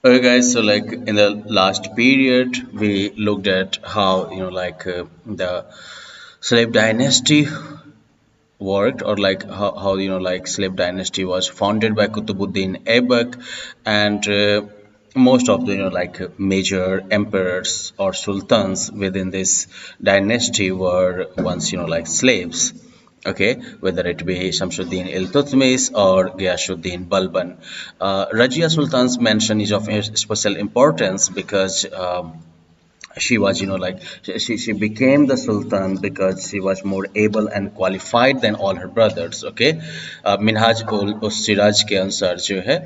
Okay, guys. So, like in the last period, we looked at how the slave dynasty worked, or like how slave dynasty was founded by Qutbuddin Aibak, and most of the major emperors or sultans within this dynasty were once slaves. Okay, whether it be Shamsuddin Iltutmish or Ghiyasuddin Balban. Rajia Sultan's mention is of special importance because she was she became the sultan because she was more able and qualified than all her brothers. Okay, Minhaj उस सिराज के अनुसार जो है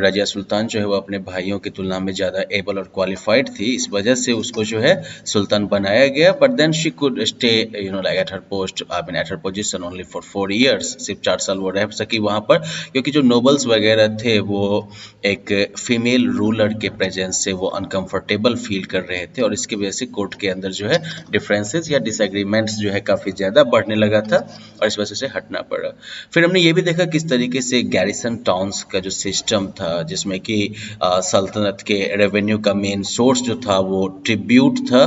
रजिया सुल्तान जो है वो अपने भाइयों की तुलना में ज़्यादा एबल और क्वालिफाइड थी, इस वजह से उसको जो है सुल्तान बनाया गया. But then she could stay like at her post, I mean at her position only for 4 years. सिर्फ 4 साल वो रह सकी वहाँ पर, क्योंकि जो नोबल्स वगैरह थे वो एक फीमेल रूलर के प्रेजेंस से वो अनकंफर्टेबल फील कर रहे थे, और इसकी वजह से कोर्ट के अंदर जो है डिफरेंसेस या डिसएग्रीमेंट्स जो है काफ़ी ज़्यादा बढ़ने लगा था, और इस वजह से हटना पड़ा. फिर हमने ये भी देखा किस तरीके से गैरिसन टाउन्स का जो सिस्टम था, जिसमें कि सल्तनत के रेवेन्यू का मेन सोर्स जो था वो ट्रिब्यूट था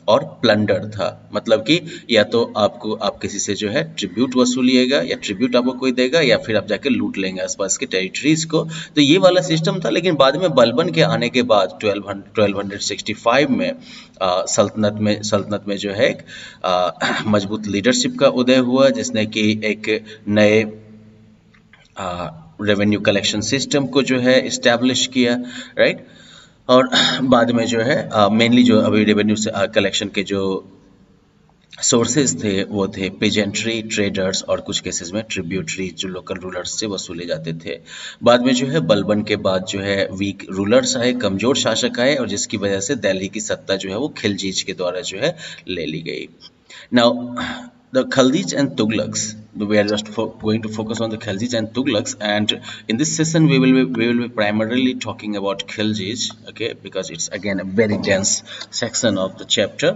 और प्लंडर था. मतलब कि या तो आप किसी से जो है ट्रिब्यूट वसूलिएगा, या ट्रिब्यूट आपको कोई देगा, या फिर आप जाके लूट लेंगे आसपास के टेरिटरीज को. तो ये वाला सिस्टम था. लेकिन बाद में बलबन के आने के बाद 1265 में सल्तनत में जो है एक मजबूत लीडरशिप का उदय हुआ, जिसने कि एक नए रेवेन्यू कलेक्शन सिस्टम को जो है इस्टेब्लिश किया, राइट. और बाद में जो है मेनली जो अभी रेवेन्यू कलेक्शन के जो सोर्सेज थे वो थे पेजेंट्री, ट्रेडर्स और कुछ केसेस में ट्रिब्यूटरी जो लोकल रूलर्स से वसूले जाते थे. बाद में जो है बलबन के बाद जो है वीक रूलर्स आए, कमज़ोर शासक आए, और जिसकी वजह से दिल्ली की सत्ता जो है वो खिलजीज के द्वारा जो है ले ली गई. Now the Khaljids and Tughlaqs. We are just going to focus on the Khaljids and Tughlaqs, and in this session we will be primarily talking about Khaljids. Okay, because it's again a very dense section of the chapter.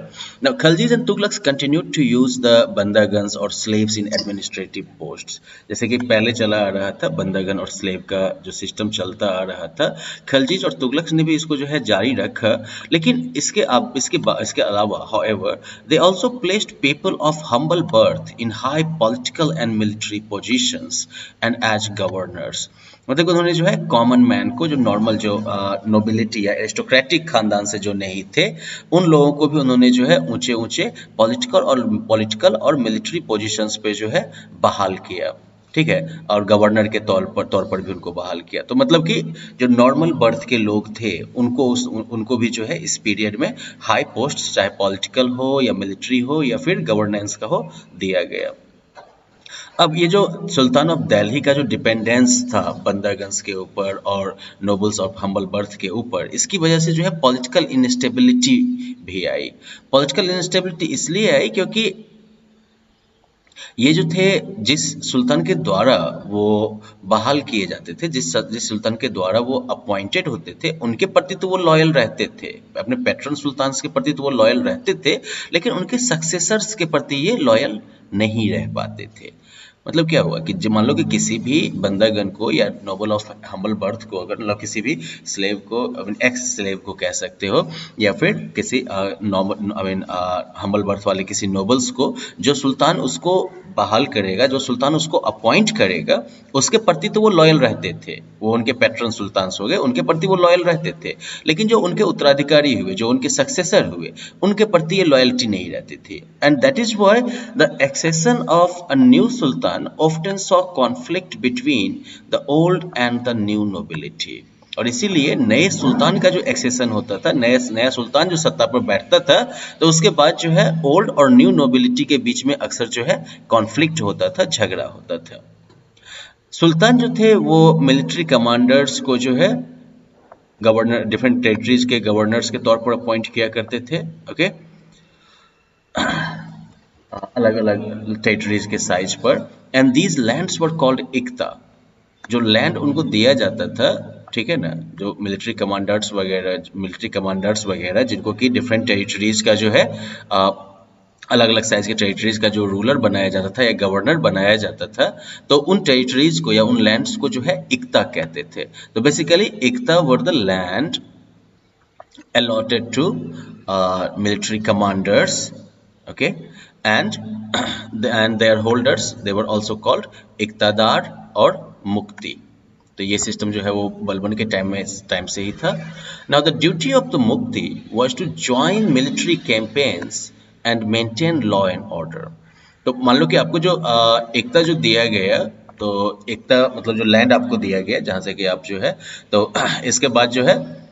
Now, Khaljids and Tughlaqs continued to use the bandagans or slaves in administrative posts. जैसे कि पहले चला आ रहा था बंदागन और slave का जो system चलता आ रहा था, खलजीज और तुगलक्स ने भी इसको जो है जारी रखा. लेकिन इसके अलावा however they also placed people of humble birth in high political and military positions and as governors. मतलब उन्होंने जो है कॉमन मैन को, जो नॉर्मल जो नोबिलिटी या एरिस्टोक्रेटिक खानदान से जो नहीं थे, उन लोगों को भी उन्होंने जो है ऊंचे ऊंचे पॉलिटिकल और मिलिट्री पोजीशंस पे जो है बहाल किया. ठीक है, और गवर्नर के तौर पर भी उनको बहाल किया. तो मतलब कि जो नॉर्मल बर्थ के लोग थे उनको भी जो है इस पीरियड में हाई पोस्ट, चाहे पॉलिटिकल हो या मिलिट्री हो या फिर गवर्नेंस का हो, दिया गया. अब ये जो सुल्तान ऑफ दिल्ली का जो डिपेंडेंस था बंदरगंज के ऊपर और नोबल्स ऑफ हम्बल बर्थ के ऊपर, इसकी वजह से जो है पॉलिटिकल इंस्टेबिलिटी भी आई. पॉलिटिकल इंस्टेबिलिटी इसलिए आई क्योंकि ये जो थे, जिस सुल्तान के द्वारा वो बहाल किए जाते थे, जिस सुल्तान के द्वारा वो अपॉइंटेड होते थे, उनके प्रति तो वो लॉयल रहते थे, अपने पैट्रन सुल्तान के प्रति तो वो लॉयल रहते थे, लेकिन उनके सक्सेसर्स के प्रति ये लॉयल नहीं रह पाते थे. मतलब क्या हुआ कि मान लो कि किसी भी बंदागन को या नोबल ऑफ हम्बल बर्थ को, अगर मतलब किसी भी स्लेव को, एक्स स्लेव को कह सकते हो, या फिर किसी हम्बल बर्थ वाले किसी नोबल्स को, जो सुल्तान उसको बहाल करेगा, जो सुल्तान उसको अपॉइंट करेगा, उसके प्रति तो वो लॉयल रहते थे. वो उनके पैट्रन सुल्तान हो गए, उनके प्रति वो लॉयल रहते थे. लेकिन जो उनके उत्तराधिकारी हुए, जो उनके सक्सेसर हुए, उनके प्रति ये लॉयल्टी नहीं रहती थी. And that is why the accession of a new sultan often saw conflict between the old and the new nobility. और इसीलिए नए सुल्तान का जो एक्सेशन होता था, नया सुल्तान जो सत्ता पर बैठता था, तो उसके बाद जो है ओल्ड और न्यू नोबिलिटी के बीच में अक्सर जो है कॉन्फ्लिक्ट होता था, झगड़ा होता था. सुल्तान जो थे वो मिलिट्री कमांडर्स को जो है गवर्नर, डिफरेंट टेरिटरीज के गवर्नर्स के तौर पर अपॉइंट किया करते थे. ओके, अलग अलग टेरिटरीज के साइज पर. And these lands were called इक्ता. जो लैंड उनको दिया जाता था, ठीक है ना, जो मिलिट्री कमांडर्स वगैरह जिनको कि डिफरेंट टेरिटरीज का जो है अलग अलग साइज के टेरिटरीज का जो रूलर बनाया जाता था या गवर्नर बनाया जाता था, तो उन टेरिटरीज को या उन लैंड्स को जो है इक्ता कहते थे। तो बेसिकली इक्ता were the land allotted to military commanders, okay, and and their holders, they were also called iqtadar और मुक्ति। तो ये सिस्टम जो है वो बलबन के टाइम से ही था। Now the duty of the मुक्ति was to join military campaigns and maintain law and order. तो मान लो कि आपको जो एकता जो दिया गया, तो एकता मतलब जो लैंड आपको दिया गया जहां से कि आप जो है, तो इसके बाद जो है,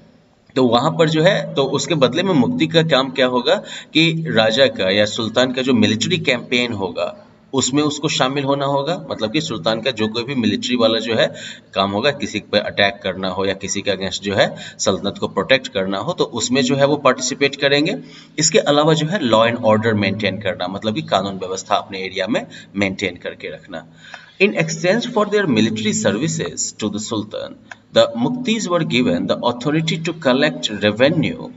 तो वहां पर जो है, तो उसके बदले में मुक्ति का काम क्या होगा कि राजा का या सुल्तान का जो मिलिट्री कैंपेन होगा उसमें उसको शामिल होना होगा। मतलब कि सुल्तान का जो कोई भी मिलिट्री वाला जो है काम होगा, किसी पे अटैक करना हो या किसी के अगेंस्ट जो है सल्तनत को प्रोटेक्ट करना हो, तो उसमें जो है वो पार्टिसिपेट करेंगे। इसके अलावा जो है लॉ एंड ऑर्डर मेंटेन करना, मतलब कि कानून व्यवस्था अपने एरिया में मेंटेन करके रखना। In exchange for their military services to the Sultan, the Muktis were given the authority to collect revenue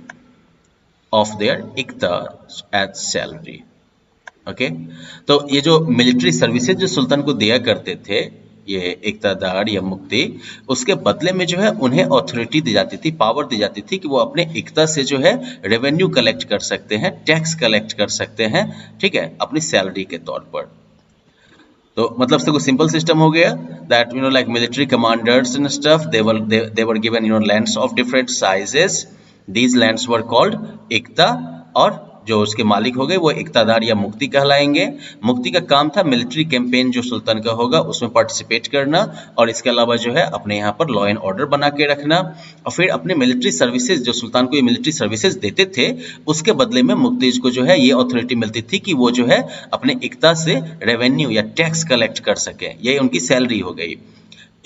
of their इक्ता as salary. Okay? तो ये जो मिलिट्री सर्विसेज जो सुल्तान को दिया करते थे, ये इक्तादार या मुक्ति, उसके बदले में जो है उन्हें अथॉरिटी दी जाती थी, पावर दी जाती थी कि वो अपने इक्ता से जो है रेवेन्यू कलेक्ट कर सकते हैं, टैक्स कलेक्ट कर सकते हैं, ठीक है, अपनी सैलरी के तौर पर। तो मतलब से कोई सिंपल सिस्टम हो गया that like military commanders and stuff, they were given lands of different sizes. These lands were called इक्ता, और जो उसके मालिक हो गए वो इक्तादार या मुक्ति कहलाएंगे। मुक्ति का काम था मिलिट्री कैंपेन जो सुल्तान का होगा उसमें पार्टिसिपेट करना, और इसके अलावा जो है अपने यहाँ पर लॉ एंड ऑर्डर बना के रखना, और फिर अपने मिलिट्री सर्विसेज जो सुल्तान को ये मिलिट्री सर्विसेज देते थे उसके बदले में मुक्तिज को जो है ये अथॉरिटी मिलती थी कि वो जो है अपने इक्ता से रेवेन्यू या टैक्स कलेक्ट कर सके, ये उनकी सैलरी हो गई।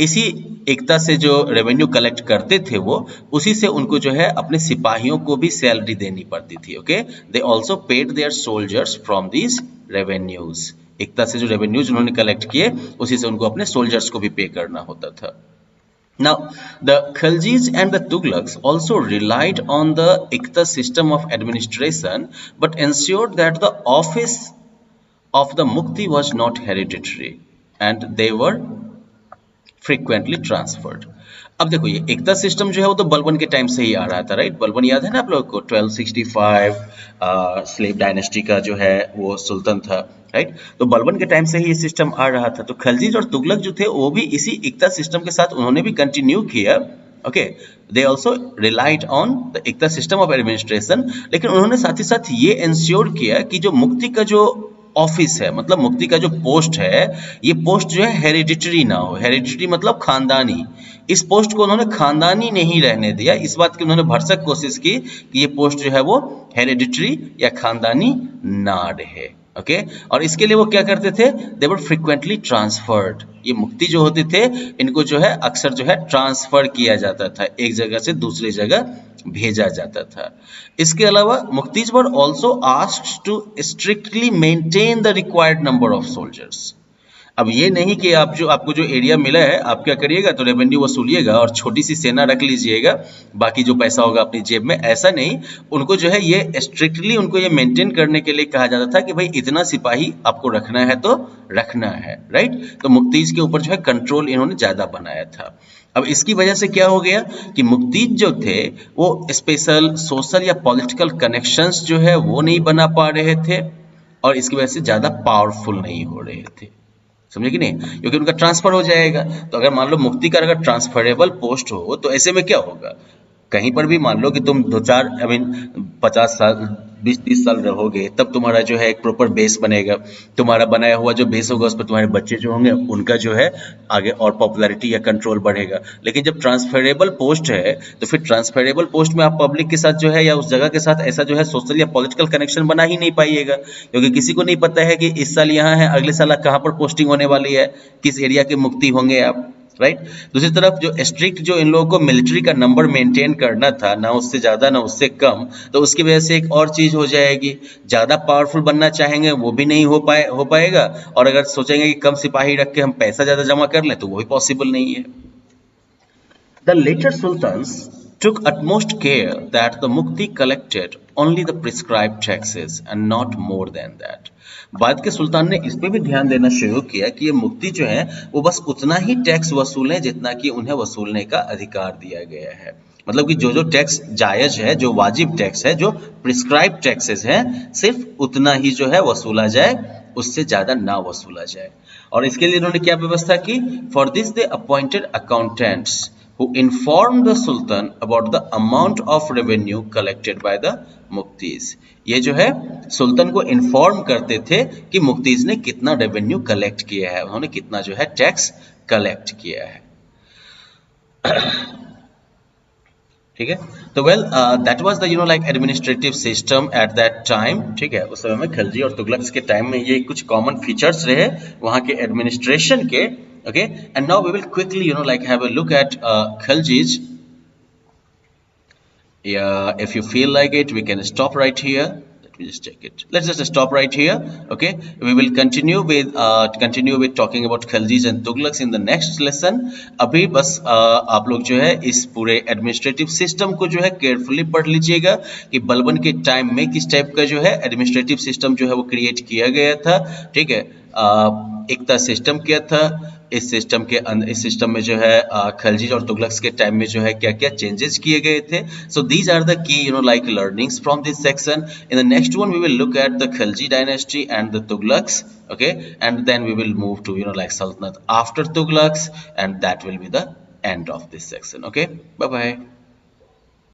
इसी एकता से जो रेवेन्यू कलेक्ट करते थे वो, उसी से उनको जो है अपने सिपाहियों को भी सैलरी देनी पड़ती थी। Okay, they also paid their soldiers from these revenues. एकता से जो रेवेन्यूज उन्होंने कलेक्ट किए उसी से उनको अपने सोल्जर्स को भी पे करना होता था। Now, the Khaljis and the Tughlaqs also relied on the Iqta system of administration, but ensured that the office of the Mukti was not hereditary and they were frequently transferred. अब देखो ये एकता system जो है वो तो बलबन के time से ही आ रहा था, राइट? बलबन याद है ना आप लोगों को? 1265 स्लेव डायनेस्टी का जो है वो सुल्तान था, राइट? तो बलबन के टाइम से ही ये सिस्टम आ रहा था। तो खलजीज और तुगलक जो थे वो भी इसी एकता सिस्टम के साथ उन्होंने भी कंटिन्यू किया। Okay, they also relied on the Ekta system of administration, लेकिन उन्होंने साथ ही साथ ये इंश्योर किया कि जो मुक्ति का जो ऑफिस है, मतलब मुक्ति का जो पोस्ट है, ये पोस्ट जो है हेरिडिटरी ना हो। हेरिडिटरी मतलब खानदानी। इस पोस्ट को उन्होंने खानदानी नहीं रहने दिया। इस बात की उन्होंने भरसक कोशिश की कि ये पोस्ट जो है वो हेरिडिटरी या खानदानी ना रहे। ओके, और इसके लिए वो क्या करते थे? दे वर फ्रीक्वेंटली ट्रांसफर्ड। ये मुक्ति जो होते थे इनको जो है अक्सर जो है ट्रांसफर किया जाता था, एक जगह से दूसरी जगह भेजा जाता था। इसके अलावा मुक्तिज were also asked to strictly maintain the required number of soldiers. अब ये नहीं कि आप जो आपको जो एरिया मिला है आप क्या करिएगा, तो रेवेन्यू वसूलिएगा और छोटी सी सेना रख लीजिएगा, बाकी जो पैसा होगा अपनी जेब में, ऐसा नहीं। उनको जो है ये स्ट्रिक्टली उनको ये मेंटेन करने के लिए कहा जाता था कि भाई इतना सिपाही आपको रखना है तो रखना है, राइट? तो मुक्तिज के ऊपर जो है कंट्रोल इन्होंने ज्यादा बनाया था। अब इसकी वजह से क्या हो गया कि मुक्तिज जो थे वो स्पेशल सोशल या पॉलिटिकल कनेक्शंस जो है वो नहीं बना पा रहे थे, और इसकी वजह से ज्यादा पावरफुल नहीं हो रहे थे। समझे कि नहीं? क्योंकि उनका ट्रांसफर हो जाएगा। तो अगर मान लो मुक्ति का अगर ट्रांसफरेबल पोस्ट हो तो ऐसे में क्या होगा, कहीं पर भी मान लो कि तुम 2-4 50 साल 20-30 साल रहोगे, तब तुम्हारा जो है एक प्रॉपर बेस बनेगा। तुम्हारा बनाया हुआ जो बेस होगा उस पर तुम्हारे बच्चे जो होंगे उनका जो है आगे और पॉपुलैरिटी या कंट्रोल बढ़ेगा। लेकिन जब ट्रांसफरेबल पोस्ट है तो फिर ट्रांसफरेबल पोस्ट में आप पब्लिक के साथ जो है या उस जगह के साथ ऐसा जो है सोशल या पॉलिटिकल कनेक्शन बना ही नहीं पाइएगा, क्योंकि किसी को नहीं पता है कि इस साल यहाँ है, अगले साल कहाँ पर पोस्टिंग होने वाली है, किस एरिया के मुक्ति होंगे आप, राइट? दूसरी तरफ जो स्ट्रिक्ट जो इन लोगों को मिलिट्री का नंबर मेंटेन करना था, ना उससे ज्यादा ना उससे कम, तो उसकी वजह से एक और चीज हो जाएगी, ज्यादा पावरफुल बनना चाहेंगे वो भी नहीं हो पाएगा, और अगर सोचेंगे कि कम सिपाही रख के हम पैसा ज्यादा जमा कर लें तो वो भी पॉसिबल नहीं है। The later sultans took utmost care that the mukti collected only the prescribed taxes and not more than that. बाद के सुल्तान ने इस पे भी ध्यान देना शुरू किया कि ये मुक्ति जो है वो बस उतना ही टैक्स वसूलें जितना कि उन्हें वसूलने का अधिकार दिया गया है। मतलब कि जो जो टैक्स जायज है, जो वाजिब टैक्स है, जो प्रिस्क्राइब टैक्सेस हैं, सिर्फ उतना ही जो है वसूला जाए, उससे ज्यादा ना वसूला जाए। और इसके लिए इन्होंने क्या व्यवस्था की? For this they appointed accountants who informed the sultan about the amount of revenue collected by the muftis। ये जो है सुल्तान को इन्फॉर्म करते थे कि मुफ्तीज ने कितना रेवेन्यू कलेक्ट किया है, उन्होंने कितना जो है टैक्स कलेक्ट किया है। ठीक है, तो well that was the like administrative system at that time. ठीक है, उस समय में खिलजी और तुगलक के टाइम में ये कुछ कॉमन फीचर्स रहे वहां के एडमिनिस्ट्रेशन के। Okay, and now we will quickly like have a look at Khaljis. Yeah, if you feel like it, we can stop right here. Let me just check it. Let's just stop right here. Okay, we will continue with talking about Khaljis and Tughlaqs in the next lesson. अभी बस आप लोग जो है इस पूरे administrative system को जो है केयरफुली पढ़ लीजिएगा कि बलबन के टाइम में किस टाइप का जो है एडमिनिस्ट्रेटिव सिस्टम जो है वो क्रिएट किया गया था। ठीक है, एक था सिस्टम क्या था, इस सिस्टम में जो है खिलजी और तुगलक्स के टाइम में जो है क्या क्या चेंजेस किए गए थे। So these are the key like learnings from this section. In the next one we will look at the Khilji dynasty and the Tughlaqs. Okay, and then we will move to like सल्तनत after Tughlaqs, and that will be the end of this section. Okay, bye bye.